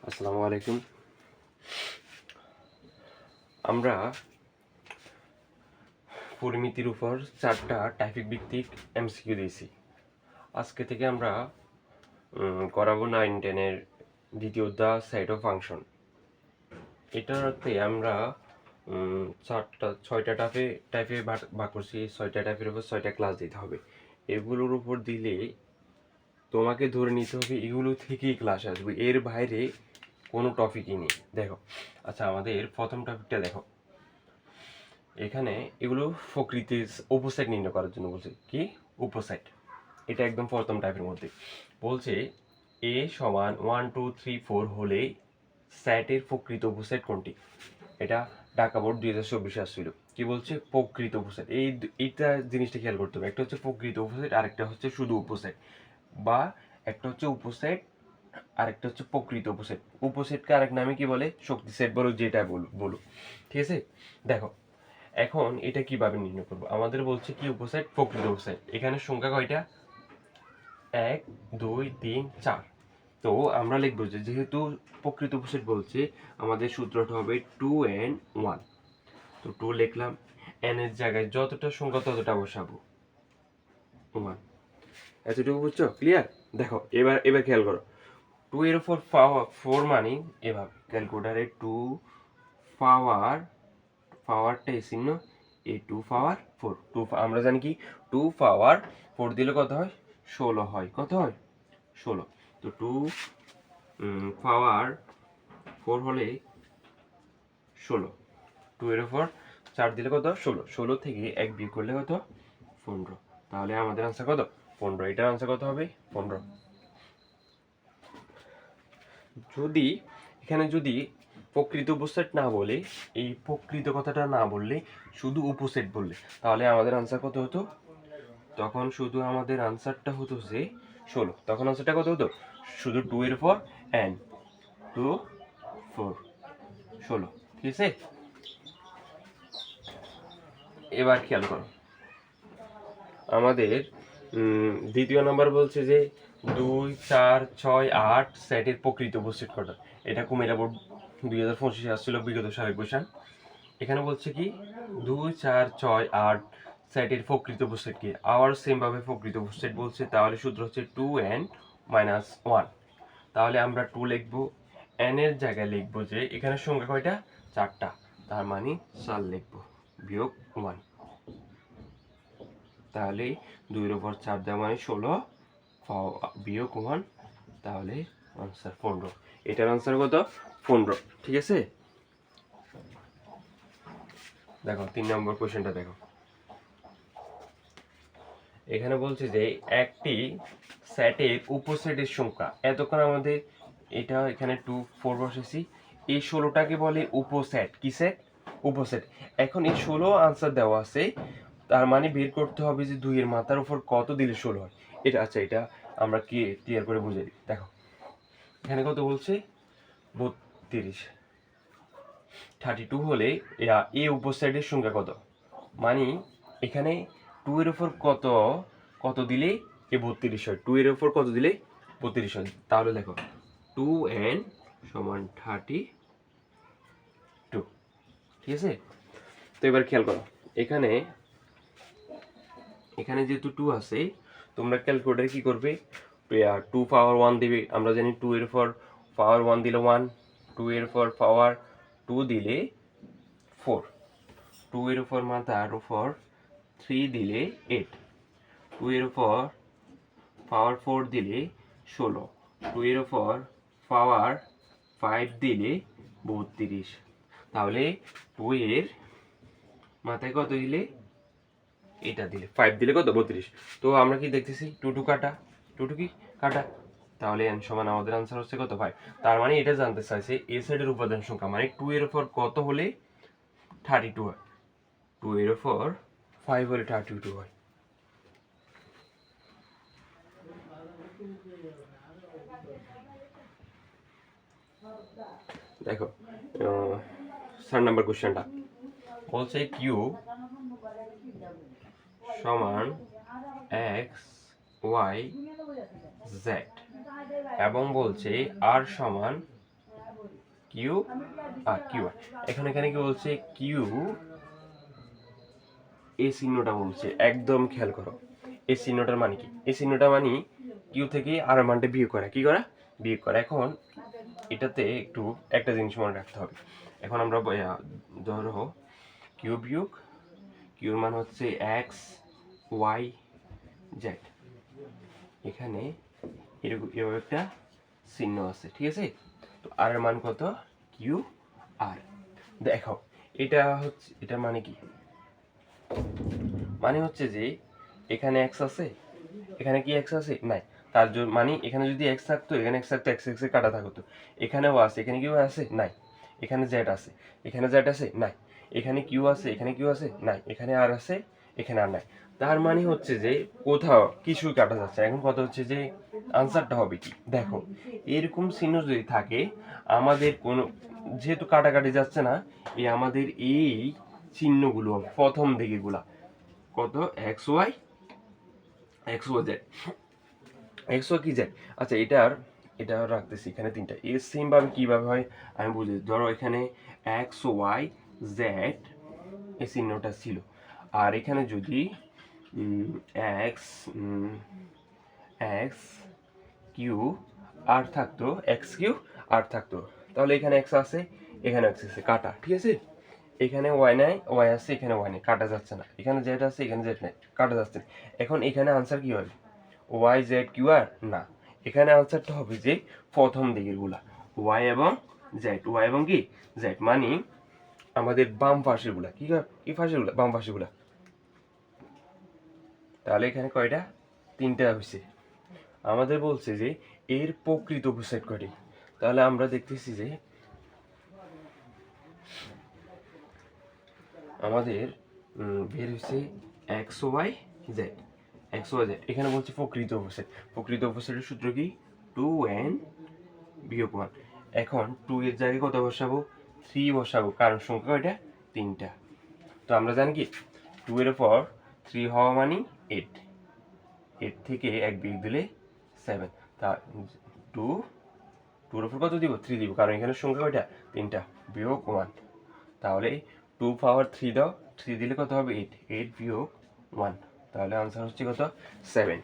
আসসালামু আলাইকুম। আমরা পরিমিতির উপর 4টা টপিক ভিত্তিক এমসিকিউ দিয়েছি। আজকে থেকে আমরা করাবো 9-10-এর দ্বিতীয় দ্য সেট অফ ফাংশন। এটাতে আমরা 6টা টাইপে ভাগ করছি। 6টা টাইপের উপর 6টা ক্লাস দিতে হবে। এগুলোর উপর দিলে তোমাকে ধরে নিতে হবে এগুলো থেকেই ক্লাস আসবে, এর বাইরে কোনো টপিকই নেই। দেখো, আচ্ছা, আমাদের প্রথম টপিকটা দেখো। এখানে এগুলো প্রকৃতির উপসেট নির্ণয় করার জন্য বলছে। কি উপসেট? এটা একদম প্রথম টাইপের মধ্যে বলছে এ সমান 1 2 3 4 হলে সেটের প্রকৃত উপসেট কোনটি? এটা ঢাকা বোর্ড 2024 আসছিল। কি বলছে? প্রকৃত উপসেট। এইটা জিনিসটা খেয়াল করতে হবে। একটা হচ্ছে প্রকৃত উপসেট, আরেকটা হচ্ছে শুধু উপসেট, বা একটা হচ্ছে উপসেট আরেকটা হচ্ছে প্রকৃত উপসেট। উপসেটকে আরেক নামে কি বলে? শক্তি সেট বলো, যেটা বলো। ঠিক আছে? দেখো, এখন এটা কিভাবে নির্ণয় করবো? আমাদের বলছে কি উপসেট, প্রকৃত উপসেট। এখানে সংখ্যা কয়টা? 1 2 3 4। তো আমরা লিখবো যে যেহেতু প্রকৃত উপসেট বলছে, আমাদের সূত্রটা হবে 2n 1। তো 2 লিখলাম, n এর জায়গায় যতটা সংখ্যা ততটা বসাবো 1। এতটুকু বুঝছো? ক্লিয়ার? দেখো, এবার খেয়াল করো। 2 এর উপর পাওয়ার 4 মানে এভাবে ক্যালকুলেটারে 2 পাওয়ারটা চিহ্ন, এই 2 পাওয়ার 4। আমরা জানি কি 2 পাওয়ার 4 দিলে কত হয়? 16 হয়। কত হয়? 16। তো 2 পাওয়ার 4 হলে 16। 2 এর উপর 4 দিলে কত? 16। 16 থেকে 1 বিয়োগ করলে কত? 15। তাহলে আমাদের আনসার কত? 15। এটার আনসার কত হবে? 15। যদি প্রকৃত উপসেট না বলে, এই প্রকৃত কথাটা না বললে, শুধু উপসেট বললে, তাহলে আমাদের আনসার কত হতো? তখন শুধু আমাদের আনসারটা হতো যে 16। তখন আনসারটা কত হতো? শুধু 2 এর উপর n 2 4 16। ঠিক আছে? এবার খেয়াল করো, আমাদের দ্বিতীয় নাম্বার বলছে যে 2 4 6 8 সেটের প্রকৃত উপসেট কটা? এটা কুমিল্লা বোর্ড 2025 আসছিল, বিগত সালের কোশ্চেন। এখানে বলছে কি 2 4 6 8 সেটের প্রকৃত উপসেট কি? আবার সেম ভাবে প্রকৃত উপসেট বলছে, তাহলে সূত্র হচ্ছে 2n - 1। তাহলে আমরা 2 লিখবো, n এর জায়গায় লিখবো যে এখানে সংখ্যা কয়টা? 4টা, তার মানে 4 লিখবো, বিয়োগ 1। তাহলে 2 এর উপর 4 দেওয়া মানে 16, বিয়োগ 1, তাহলে আনসার 15। এটার আনসার কত? 15। ঠিক আছে? দেখো 3 নম্বর কোশ্চেনটা দেখো। এখানে বলছে যে একটি সেটের উপসেটের সংখ্যা, এতক্ষণ আমাদের এটা এখানে 2 4 বসেছি, এই 16টাকে বলে উপসেট। কি সেট? উপসেট। এখন এই 16 আনসার দেওয়া আছে, তার মানে বের করতে হবে যে 2 এর মাথার উপর কত দিলে 16 হয়। এটা আচ্ছা, এটা আমরা কি ক্লিয়ার করে বুঝে দিই। দেখো, এখানে কত বলছে? 32। 32 হলে এই উপসেটের সংখ্যা কত? মানে এখানে 2 এর উপর কত কত দিলে এ 32 হয়? 2 এর উপর কত দিলে 32 হয়? তাহলে দেখো 2n = 32। ঠিক আছে? তো এবার খেয়াল করো, এখানে যেহেতু 2 আছে, তোমরা ক্যালকুলেটরে কি করবে? 2 পাওয়ার 1 দিবে। আমরা জানি 2 এর উপর পাওয়ার 1 দিলে 1, 2 এর উপর পাওয়ার 2 দিলে 4, 2 এর উপর মাথার উপর 3 দিলে 8, 2 এর উপর পাওয়ার 4 দিলে 16, 2 এর উপর পাওয়ার 5 দিলে 32। তাহলে 2 এর মাথায় কত দিলে? এটা দিলে 5 দিলে কত? 32। তো আমরা কি দেখতেছি? 2 2 কাটা, 2 2 কি কাটা, তাহলে n সমান আমাদের আনসার হচ্ছে কত? 5। তার মানে এটা জানতে চাইছে এ সাইডের উপাদান সংখ্যা, মানে 2 এর উপর কত হলে 32 হয়? 2 এর উপর 5 হলে 32 হয়। দেখো 4 নাম্বার কোশ্চেনটা বলছে কিউ সমান এক্স ওয়াই জেড, এবং বলছে আর সমান কিউ আর কিউ আর। এখানে কি বলছে, কিউ এই চিহ্নটা বলছে, একদম খেয়াল করো এই চিহ্নটার মানে কি। এই চিহ্নটা মানে কিউ থেকে আর মানটা বিয়োগ করা, কি করা, বিয়োগ করা। এখন এটাতে একটু একটা জিনিস মনে রাখতে হবে। এখন আমরা ধরো কিউ বিয়োগ কিউর মান হচ্ছে এক্স ওয়াই জেড, এখানে এরকম এভাবে একটা চিহ্ন আছে, ঠিক আছে। তো আর এর মান কত, কিউ আর। দেখো এটা হচ্ছে, এটা মানে কি, মানে হচ্ছে যে এখানে এক্স আছে, এখানে কি এক্স আছে, নাই। তার জন্য মানে এখানে যদি এক্স থাকতো, এখানে এক্স থাকতো, এক্স এক্স কাটা থাকতো। এখানেও আছে, এখানে কিউ আছে, নাই। এখানে জেড আছে, এখানে জেড আছে, নাই। এখানে কিউ আছে, এখানে কিউ আছে, নাই। এখানে আর আছে, এখানে আর নাই। তার মানে হচ্ছে যে কোথাও কিছু কাটা যাচ্ছে। এখন কথা হচ্ছে যে আনসারটা হবে কি, দেখো এরকম চিহ্ন যদি থাকে আমাদের কোনো, যেহেতু কাটাকাটি যাচ্ছে না, এই আমাদের এই চিহ্নগুলো প্রথম দিকেগুলা কত, X Y Z, X Y কি জেড। আচ্ছা এটা রাখতেছি এখানে তিনটা। এর সেম ভাবে কিভাবে হয় আমি বুঝি। ধরো এখানে এক্স ওয়াই জেড এই চিহ্নটা ছিল, আর এখানে যদি এক্স এক্স কিউ আর থাকতো, এক্স কিউ আর থাকতো, তাহলে এখানে এক্স আছে, এখানে এক্স আছে, কাটা, ঠিক আছে। এখানে ওয়াই নাই, ওয়াই আছে, এখানে ওয়াই নেই, কাটা যাচ্ছে না। এখানে জেড আছে, এখানে জেড নেই, কাটা যাচ্ছে না। এখন এখানে আনসার কি হবে, ওয়াই জেড কিউ আর না, এখানে আনসারটা হবে যে প্রথম দিকের গুলা ওয়াই এবং জেড, ওয়াই এবং কি জেড, মানে আমাদের বাম পাশের গুলা, কি পাশের গুলা, বাম পাশের গুলা। তাহলে এখানে কয়টা, তিনটা হয়েছে। আমাদের বলছে যে এর প্রকৃত উপসেট কয়টি, তাহলে আমরা দেখতেছি যে আমাদের বের হয়েছে X Y Z, X Y Z. এখানে বলছে প্রকৃত উপসেট, প্রকৃত উপসেটের সূত্র কি, 2n বিয়োগ 1। এখন 2 এর জায়গায় কত বসাবো, 3 বসাবো, কারণ সংখ্যা কয়টা, তিনটা। তো আমরা জানি কি 2 এর উপর 3 হওয়া মানে 8, 8 থেকে 1 বিয়োগ দিলে 7। তা 2 2 এর উপর কত দিব, 3 দিব, কারণ এখানে সংখ্যা কয়টা, তিনটা, বিয়োগ 1। তাহলে 2 পাওয়ার 3 দাও, 3 দিলে কত হবে, 8, 8 বিয়োগ 1, তাহলে আনসার হচ্ছে কত, 7।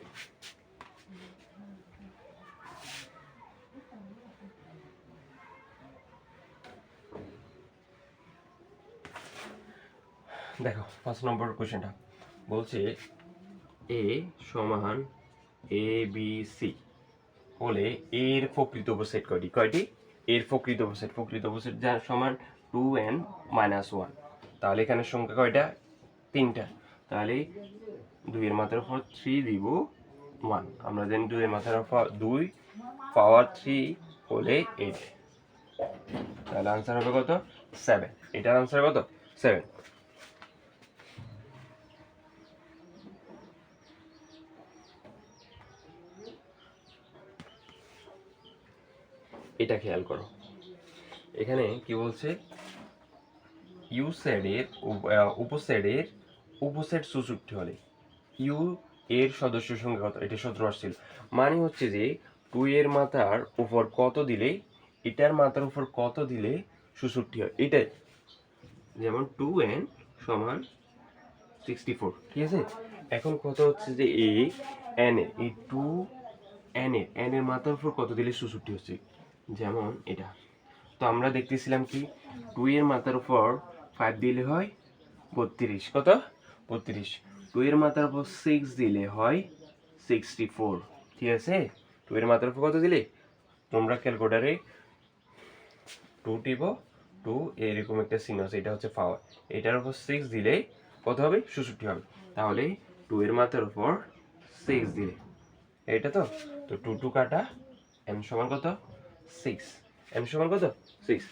দেখো 5 নম্বর কোশ্চেনটা বলছে এ সমান এ বি সি হলে এর প্রকৃত উপসেট কয়টি, এর প্রকৃত উপসেট যার সমান 2n মাইনাস 1। তাহলে এখানে সংখ্যা কয়টা, তিনটা। তাহলে 2 এর মাথার উপর 3 দিব 1, আমরা জানি 2 এর মাথার উপর 2 পাওয়ার 3 হলে 8, তাহলে আনসার হবে কত, 7। এটার আনসার কত, 7। এটা খেয়াল করো, এখানে কি বলছে, ইউ সেডের উপসেটের উপসেট 64 হলে ইউ এর সদস্য সংখ্যা কত, এটা 17 আসছিল। মানে হচ্ছে যে 2 এর মাথার উপর কত দিলে, এটার মাথার উপর কত দিলে 64 হয়, এটাই। যেমন 2n সমান 64, ঠিক আছে। এখন কত হচ্ছে যে এই n এর, এই 2n এর মাথার উপর কত দিলে 64 হচ্ছে, যেমন এটা। তো আমরা দেখতেছিলাম কি 2 এর মাথার উপর 5 দিলে হয় 32, কত, 32। 2 এর মাথার উপর 6 দিলে হয় 64, ঠিক আছে। 2 এর মাথার উপর কত দিলে, তোমরা ক্যালকুলেটরে 2 টিপো, 2 এরকম একটা চিহ্ন আছে, এটা হচ্ছে পাওয়ার, এটার উপর 6 দিলে কত হবে, 66 হবে। তাহলে 2 এর মাথার উপর 6 দিলে এটা তো, তো 2 2 কাটা, m সমান কত, 6, m সমান কত, 6।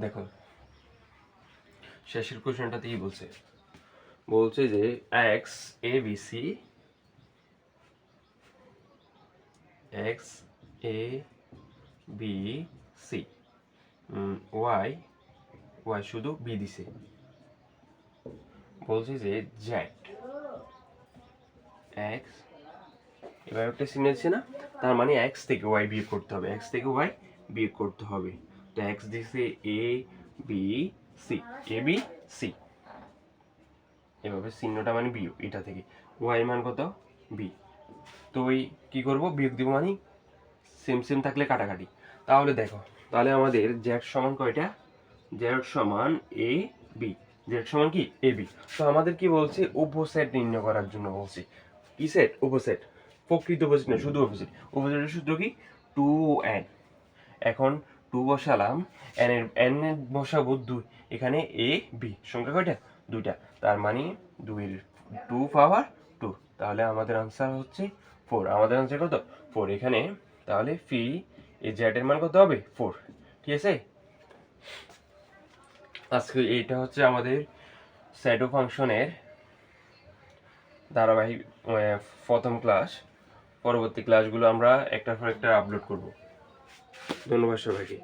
দেখো শেষের কোশ্চেনটাতে কি বলছে, বলছে যে x A B C, x A B C, Y Y শুধু বি দিছে, বলছে যে জেড এক্স, এবার একটা চিহ্ন দিচ্ছে না, তার মানে এক্স থেকে ওয়াই বিয়োগ করতে হবে, এক্স থেকে ওয়াই বিয়োগ করতে হবে। তো এক্স দিছে A B C, A B C, এভাবে চিহ্নটা মানে বিয়োগ, এটা থেকে ওয়াই মান কত বি। তো ওই কী করবো, বিয়োগ দিব মানে সেম সেম থাকলে কাটাকাটি। তাহলে দেখো, তাহলে আমাদের জেড সমান কয়টা, জেড সমান এ বি, জেড সমান কি এ বি। তো আমাদের কি বলছে, উপসেট নির্ণয় করার জন্য বলছে। কি সেট, উপসেট, প্রকৃত উপসেট না, শুধু উপসেট। উপসেটের সূত্র কি, 2n। এখন 2 বসালাম, এন এর বসাবো 2, এখানে এ বি সংখ্যা কয়টা, 2টা, তার মানে 2 পাওয়ার 2, তাহলে আমাদের আনসার হচ্ছে 4। আমাদের আনসার কত, 4। এখানে তাহলে ফি এই জেড এর মান কত হবে, 4। ঠিক আছে, আজকে এইটা হচ্ছে আমাদের শ্যাডো ফাংশনের ধারাবাহিক প্রথম ক্লাস। পরবর্তী ক্লাসগুলো আমরা একটার পর একটা আপলোড করব। ধন্যবাদ সবাইকে।